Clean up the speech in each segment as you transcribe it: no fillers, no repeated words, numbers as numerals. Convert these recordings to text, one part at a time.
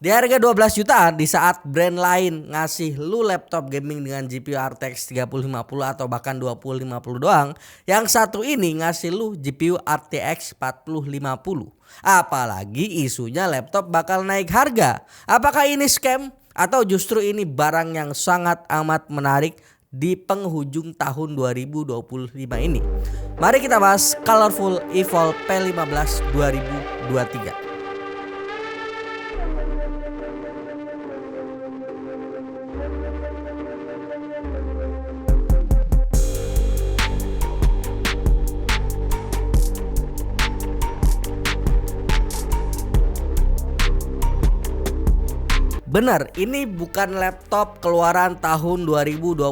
Di harga 12 jutaan di saat brand lain ngasih lu laptop gaming dengan GPU RTX 3050 atau bahkan 2050 doang, yang satu ini ngasih lu GPU RTX 4050. Apalagi isunya laptop bakal naik harga. Apakah ini scam atau justru ini barang yang sangat amat menarik di penghujung tahun 2025 ini? Mari kita bahas Colorful Evolve P15 2023. Benar, ini bukan laptop keluaran tahun 2025.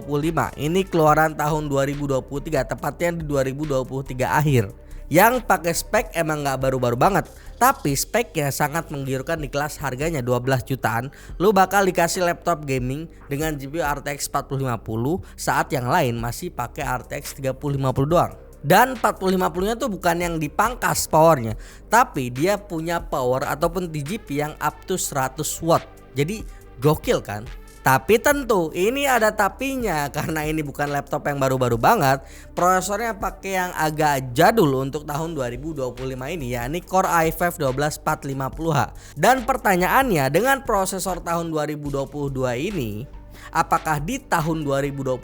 Ini keluaran tahun 2023, tepatnya di 2023 akhir. Yang pakai spek emang gak baru-baru banget, tapi speknya sangat menggiurkan di kelas harganya 12 jutaan. Lu bakal dikasih laptop gaming dengan GPU RTX 4050 saat yang lain masih pakai RTX 3050 doang. Dan 4050 nya tuh bukan yang dipangkas powernya, tapi dia punya power ataupun TGP yang up to 100 watt. Jadi gokil kan? Tapi tentu ini ada tapinya, karena ini bukan laptop yang baru-baru banget. Prosesornya pakai yang agak jadul untuk tahun 2025 ini, yakni Core i5 12450H. Dan pertanyaannya, dengan prosesor tahun 2022 ini, apakah di tahun 2025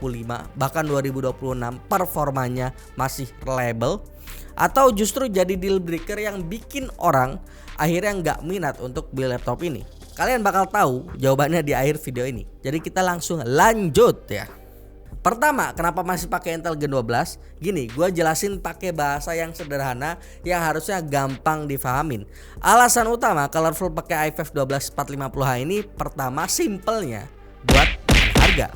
bahkan 2026 performanya masih reliable, atau justru jadi deal breaker yang bikin orang akhirnya nggak minat untuk beli laptop ini? Kalian bakal tahu jawabannya di akhir video ini. Jadi kita langsung lanjut ya. Pertama, kenapa masih pakai Intel Gen 12? Gini, gue jelasin pakai bahasa yang sederhana yang harusnya gampang difahamin. Alasan utama Colorful pakai i5 12450H ini, pertama simpelnya buat harga.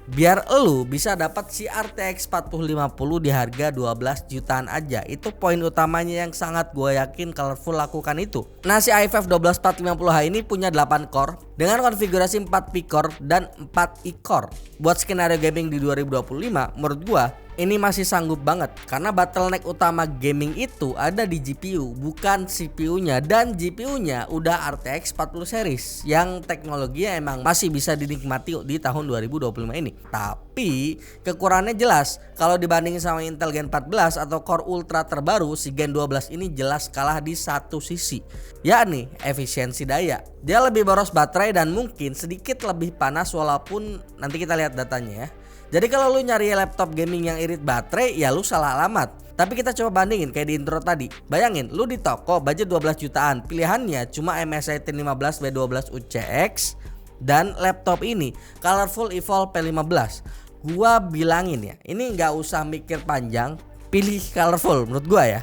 Biar lu bisa dapat si RTX 4050 di harga 12 jutaan aja. Itu poin utamanya yang sangat gue yakin Colorful lakukan itu. Nah, si i5 12450H ini punya 8 core dengan konfigurasi 4 P-core dan 4 E-core. Buat skenario gaming di 2025, menurut gue ini masih sanggup banget, karena bottleneck utama gaming itu ada di GPU, bukan CPU-nya. Dan GPU-nya udah RTX 40 series yang teknologinya emang masih bisa dinikmati di tahun 2025 ini. Tapi kekurangannya jelas. Kalau dibandingin sama Intel Gen 14 atau Core Ultra terbaru, si Gen 12 ini jelas kalah di satu sisi, yakni efisiensi daya. Dia lebih boros baterai dan mungkin sedikit lebih panas, walaupun nanti kita lihat datanya ya. Jadi kalau lu nyari laptop gaming yang irit baterai, ya lu salah alamat. Tapi kita coba bandingin kayak di intro tadi. Bayangin lu di toko budget 12 jutaan, pilihannya cuma MSI 1015 B12 UCX dan laptop ini Colorful Evolve P15. Gua bilangin ya, ini nggak usah mikir panjang, pilih Colorful menurut gua ya.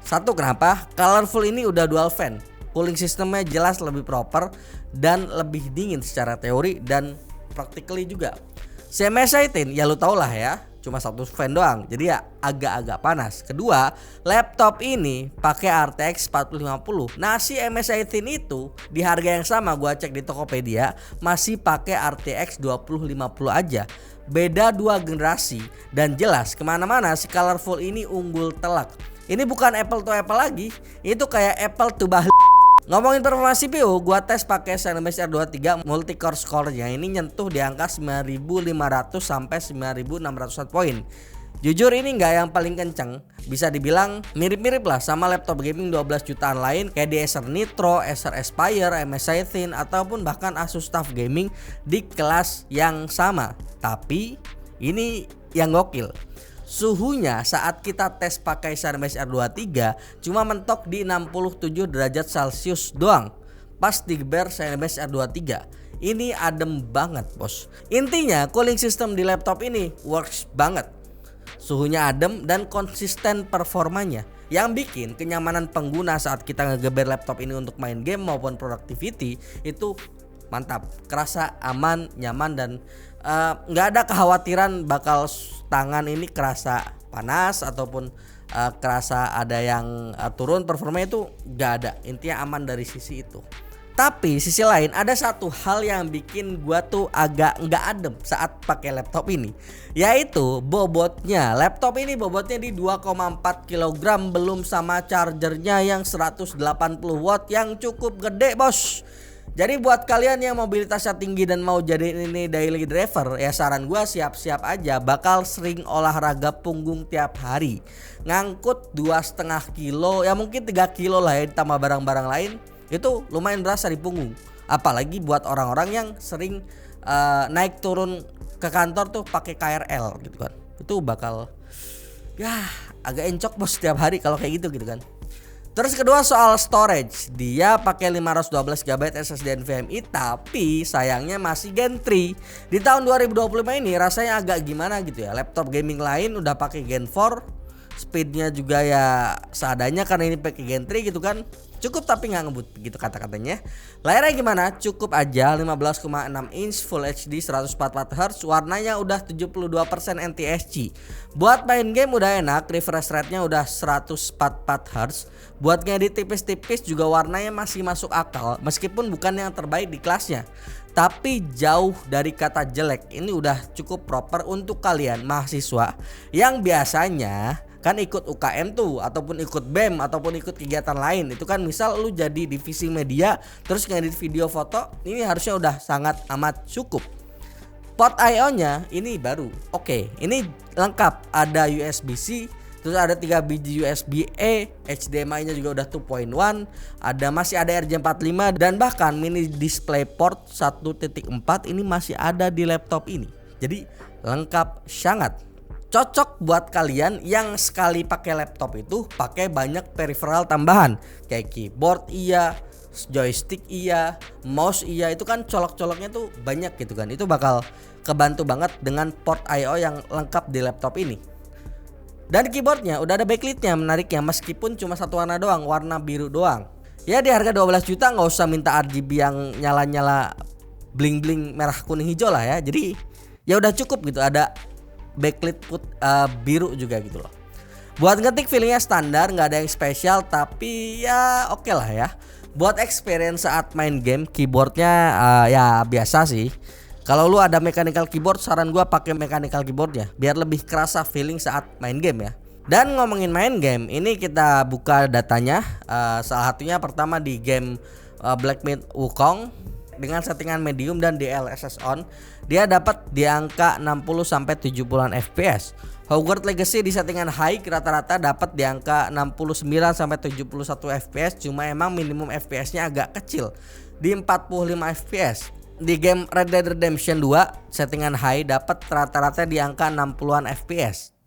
Satu, kenapa? Colorful ini udah dual fan, cooling sistemnya jelas lebih proper dan lebih dingin secara teori dan practically juga. Si MSI 10 ya lu tau lah ya, cuma satu fan doang, jadi ya agak-agak panas. Kedua, laptop ini pakai RTX 4050. Nah, si MSI 10 itu di harga yang sama gua cek di Tokopedia masih pakai RTX 2050 aja. Beda 2 generasi dan jelas kemana-mana si Colorful ini unggul telak. Ini bukan Apple to Apple lagi, itu kayak Apple to Ngomongin performa CPU, gua tes pakai Cinebench R23 multi-core score-nya ini nyentuh di angka 9500 sampai 9600 poin. Jujur ini nggak yang paling kenceng, bisa dibilang mirip-mirip lah sama laptop gaming 12 jutaan lain kayak di Acer Nitro, Acer Aspire, MSI Thin, ataupun bahkan Asus TUF Gaming di kelas yang sama. Tapi ini yang gokil, suhunya saat kita tes pakai Cinebench R23 cuma mentok di 67 derajat Celcius doang pas digeber Cinebench R23. Ini adem banget bos. Intinya cooling system di laptop ini works banget. Suhunya adem dan konsisten performanya, yang bikin kenyamanan pengguna saat kita ngegeber laptop ini untuk main game maupun productivity itu mantap. Kerasa aman, nyaman, dan nggak ada kekhawatiran bakal tangan ini kerasa panas ataupun kerasa ada yang turun performanya, itu nggak ada. Intinya aman dari sisi itu. Tapi sisi lain ada satu hal yang bikin gua tuh agak nggak adem saat pakai laptop ini, yaitu bobotnya. Laptop ini bobotnya di 2,4 kg, belum sama chargernya yang 180 watt yang cukup gede, bos. Jadi buat kalian yang mobilitasnya tinggi dan mau jadi ini daily driver, ya saran gua siap-siap aja bakal sering olahraga punggung tiap hari. Ngangkut 2,5 kilo, ya mungkin 3 kilo lah ya, ditambah barang-barang lain. Itu lumayan berasa di punggung. Apalagi buat orang-orang yang sering naik turun ke kantor tuh pakai KRL gitu kan. Itu bakal ya agak encok bos setiap hari kalau kayak gitu kan. Terus kedua soal storage, dia pakai 512 GB SSD NVMe, tapi sayangnya masih Gen 3. Di tahun 2025 ini rasanya agak gimana gitu ya. Laptop gaming lain udah pakai Gen 4, speednya juga ya seadanya karena ini pakai Gen 3 gitu kan. Cukup tapi nggak ngebut begitu kata-katanya. Layarnya gimana? Cukup aja 15,6 inch Full HD 144Hz, warnanya udah 72% NTSC. Buat main game udah enak, refresh rate-nya udah 144Hz. Buat ngedit tipis-tipis juga warnanya masih masuk akal, meskipun bukan yang terbaik di kelasnya. Tapi jauh dari kata jelek. Ini udah cukup proper untuk kalian mahasiswa yang biasanya kan ikut UKM tuh, ataupun ikut BEM, ataupun ikut kegiatan lain. Itu kan misal lu jadi divisi media terus ngedit video foto, ini harusnya udah sangat amat cukup. Port IO nya ini baru. Oke, ini lengkap, ada USB-C, terus ada 3 biji USB-A, HDMI nya juga udah 2.1, masih ada RJ45, dan bahkan mini display port 1.4 ini masih ada di laptop ini. Jadi lengkap sangat. Cocok buat kalian yang sekali pakai laptop itu pakai banyak peripheral tambahan kayak keyboard iya, joystick iya, mouse iya, itu kan colok-coloknya tuh banyak gitu kan. Itu bakal kebantu banget dengan port I/O yang lengkap di laptop ini. Dan keyboardnya udah ada backlightnya, menariknya meskipun cuma satu warna doang, warna biru doang. Ya di harga 12 juta nggak usah minta RGB yang nyala-nyala bling-bling merah kuning hijau lah ya. Jadi ya udah cukup gitu, ada backlit biru juga gitu loh. Buat ngetik feelingnya standar, nggak ada yang spesial, tapi ya oke lah ya. Buat experience saat main game, keyboardnya ya biasa sih. Kalau lu ada mechanical keyboard, saran gua pakai mechanical keyboardnya biar lebih kerasa feeling saat main game ya. Dan ngomongin main game, ini kita buka datanya. Salah satunya pertama di game Black Myth Wukong dengan settingan medium dan DLSS on, dia dapat di angka 60 sampai 70-an FPS. Hogwarts Legacy di settingan high rata-rata dapat di angka 69 sampai 71 FPS, cuma emang minimum FPS-nya agak kecil di 45 FPS. Di game Red Dead Redemption 2 settingan high dapat rata-rata di angka 60-an FPS.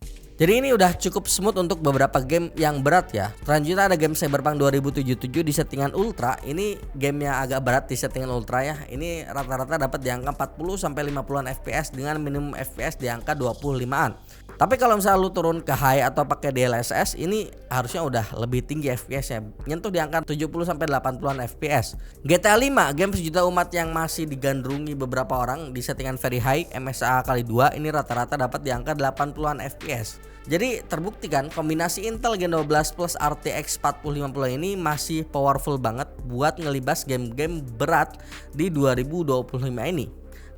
Jadi ini udah cukup smooth untuk beberapa game yang berat ya. Selanjutnya ada game Cyberpunk 2077 di settingan ultra. Ini game yang agak berat di settingan ultra ya. Ini rata-rata dapat di angka 40 sampai 50-an FPS dengan minimum FPS di angka 25-an. Tapi kalau misalnya lu turun ke high atau pakai DLSS, ini harusnya udah lebih tinggi FPS-nya, nyentuh di angka 70 sampai 80-an FPS. GTA 5, game sejuta umat yang masih digandrungi beberapa orang di settingan very high MSA kali 2, ini rata-rata dapat di angka 80-an FPS. Jadi terbukti kan kombinasi Intel Gen 12 plus RTX 4050 ini masih powerful banget buat ngelibas game-game berat di 2025 ini.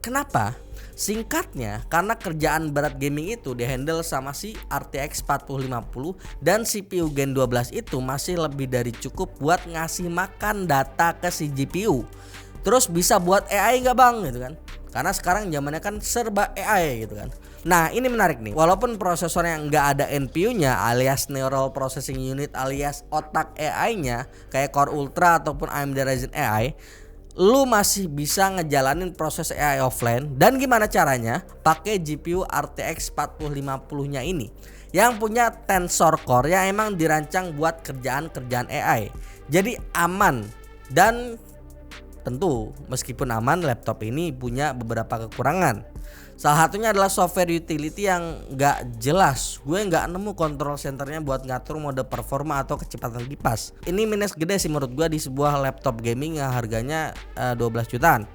Kenapa? Singkatnya, karena kerjaan berat gaming itu dihandle sama si RTX 4050 dan CPU Gen 12 itu masih lebih dari cukup buat ngasih makan data ke si GPU. Terus bisa buat AI nggak bang gitu kan? Karena sekarang zamannya kan serba AI gitu kan. Nah ini menarik nih, walaupun prosesornya nggak ada NPU-nya alias Neural Processing Unit alias otak AI-nya kayak Core Ultra ataupun AMD Ryzen AI, lu masih bisa ngejalanin proses AI offline. Dan gimana caranya? Pakai GPU RTX 4050-nya ini yang punya Tensor Core yang emang dirancang buat kerjaan-kerjaan AI. Jadi aman. Dan tentu meskipun aman, laptop ini punya beberapa kekurangan. Salah satunya adalah software utility yang gak jelas. Gue gak nemu control centernya buat ngatur mode performa atau kecepatan kipas. Ini minus gede sih menurut gue di sebuah laptop gaming yang harganya 12 jutaan.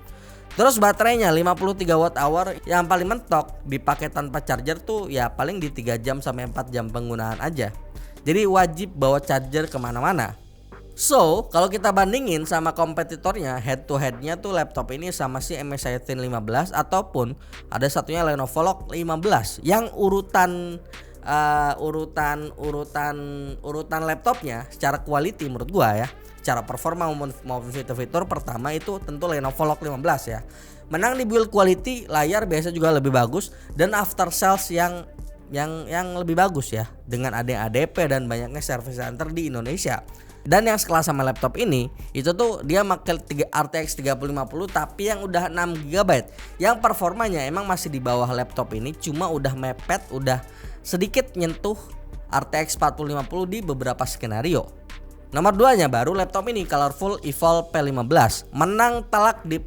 Terus baterainya 53 watt hour yang paling mentok dipakai tanpa charger tuh ya paling di 3 jam sampai 4 jam penggunaan aja. Jadi wajib bawa charger kemana-mana. So, kalau kita bandingin sama kompetitornya, head to headnya tuh laptop ini sama si MSI Thin 15 ataupun ada satunya Lenovo Lock 15 yang urutan laptopnya secara quality menurut gua ya, secara performa maupun fitur-fitur, pertama itu tentu Lenovo Lock 15 ya. Menang di build quality, layar biasa juga lebih bagus, dan after sales yang lebih bagus ya, dengan ada ADP dan banyaknya service center di Indonesia. Dan yang sekelas sama laptop ini itu tuh dia pakai RTX 3050 tapi yang udah 6 GB, yang performanya emang masih di bawah laptop ini, cuma udah mepet, udah sedikit nyentuh RTX 4050 di beberapa skenario. Nomor 2-nya baru laptop ini, Colorful Evolve P15, menang telak di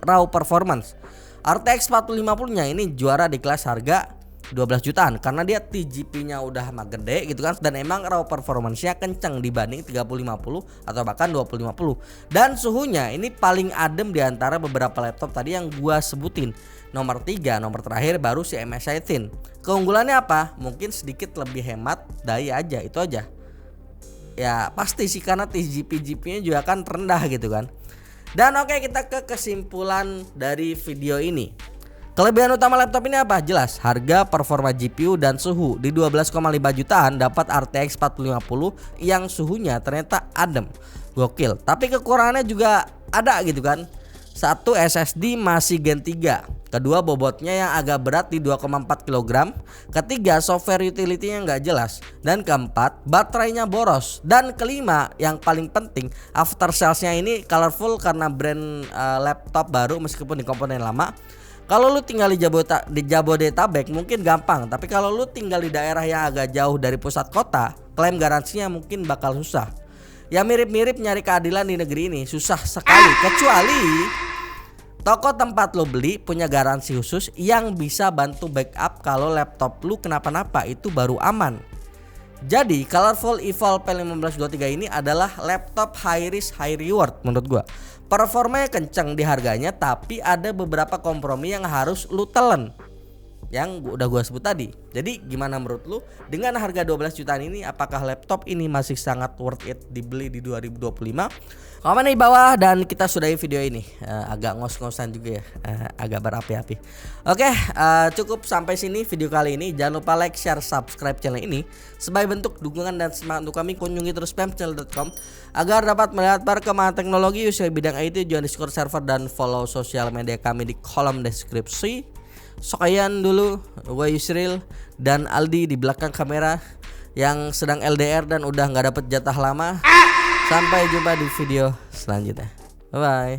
raw performance. RTX 4050-nya ini juara di kelas harga 12 jutaan karena dia TGP-nya udah mah gede gitu kan, dan emang raw performance-nya kenceng dibanding 3050 atau bahkan 2050. Dan suhunya ini paling adem di antara beberapa laptop tadi yang gua sebutin. Nomor 3, nomor terakhir baru si MSI Thin. Keunggulannya apa? Mungkin sedikit lebih hemat daya aja, itu aja. Ya pasti sih karena TGP-nya juga kan rendah gitu kan. Dan oke, kita ke kesimpulan dari video ini. Kelebihan utama laptop ini apa? Jelas, harga, performa GPU, dan suhu. Di 12,5 jutaan dapat RTX 4050 yang suhunya ternyata adem. Gokil. Tapi kekurangannya juga ada gitu kan. Satu, SSD masih Gen 3. Kedua, bobotnya yang agak berat di 2,4 kg. Ketiga, software utility-nya nggak jelas. Dan keempat, baterainya boros. Dan kelima, yang paling penting, after sales-nya ini colorful karena brand laptop baru meskipun di komponen lama. Kalau lu tinggal di Jabodetabek mungkin gampang, tapi kalau lu tinggal di daerah yang agak jauh dari pusat kota, klaim garansinya mungkin bakal susah. Ya mirip-mirip nyari keadilan di negeri ini, susah sekali. Kecuali toko tempat lu beli punya garansi khusus yang bisa bantu backup kalau laptop lu kenapa-napa, itu baru aman. Jadi Colorful Evolve P1523 ini adalah laptop high risk high reward menurut gua. Performanya kenceng di harganya, tapi ada beberapa kompromi yang harus lu telan, yang udah gua sebut tadi. Jadi gimana menurut lu dengan harga 12 jutaan ini, apakah laptop ini masih sangat worth it dibeli di 2025? Komen di bawah dan kita sudahi video ini. Agak ngos-ngosan juga ya, agak berapi-api. Oke, cukup sampai sini video kali ini. Jangan lupa like, share, subscribe channel ini. Sebagai bentuk dukungan dan semangat untuk kami, kunjungi terus spamchannel.com agar dapat melihat perkembangan teknologi usia bidang IT. Join Discord server dan follow sosial media kami di kolom deskripsi. Sekian dulu, gue Yusril dan Aldi di belakang kamera yang sedang LDR dan udah nggak dapet jatah lama. Sampai jumpa di video selanjutnya. Bye bye.